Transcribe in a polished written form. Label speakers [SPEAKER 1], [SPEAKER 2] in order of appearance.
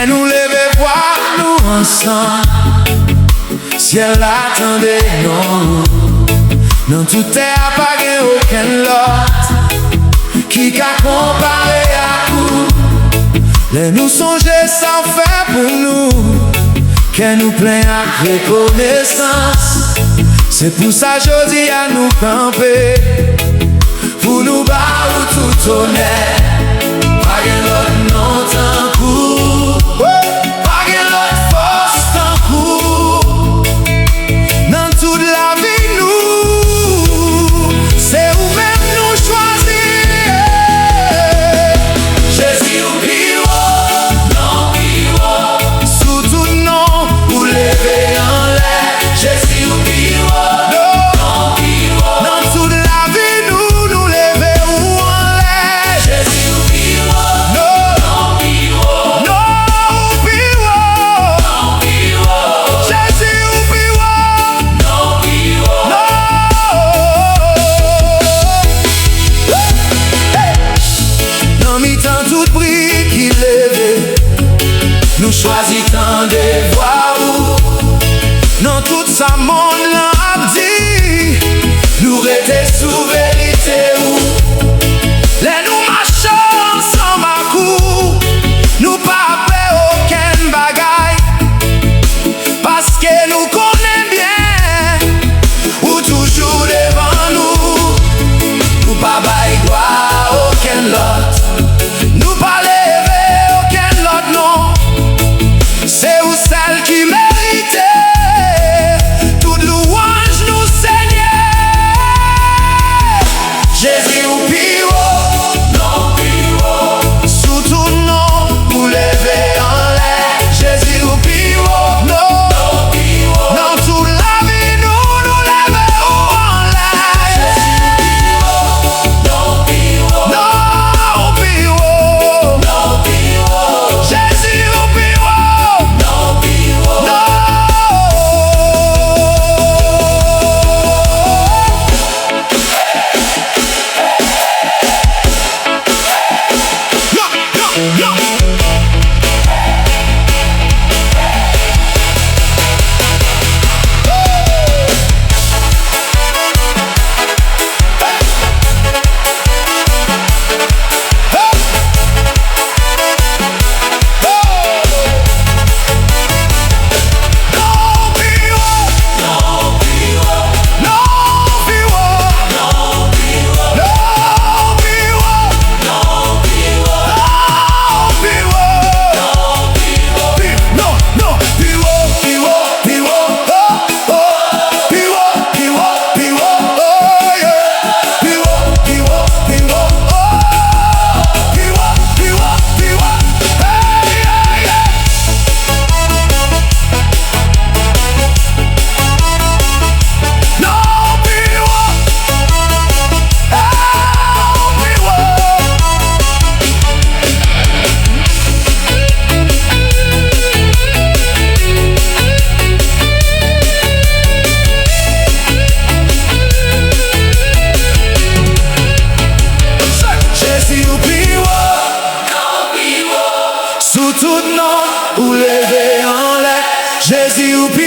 [SPEAKER 1] Qu'elle nous lève voir nous ensemble. Ciel attendait non. Non tout est appareil aucun lot qui qu'a comparé à vous. Les nous songer sans faire pour nous. Qu'elle nous plaît à reconnaissance. C'est pour ça je dis à nous camper. Pour nous battre tout honnête. Pas que l'autre non tant coup. Pas que l'autre force tant coup. Dans toute la vie nous, c'est où même nous choisir. Jésus ou pire, non pire. Sous tout nom, ou lever en l'air. Jésus ou pire, non pire. Dans toute la vie nous, nous lever ou en l'air. Jésus ou pire, non pire. Non pire. Non pire. Jésus ou pire, non pire. Non. Dans mi-temps tout prix qui lève, nous choisissons des voies où, dans tout ça monde l'a dit, nous rester sous vérité où, les nous marchons ensemble à coup, nous pas faire aucun bagaille, parce que nous connaissons bien, ou toujours devant nous, nous pas bailler gloire aucun lot. Nous pas lever aucun lot non. C'est où celle qui méritait toute louange nous Seigneur. Jésus ou pire, non pire. Sous tout nom, vous levez en l'air. Jésus ou pire, non pire. Dans toute la vie nous nous levons en l'air. Jésus ou pire, non pire. Non pire. Non pire. Jésus ou pire, non pire. Non. Sous tout nom, ou lever en l'air. Jésus ou pire.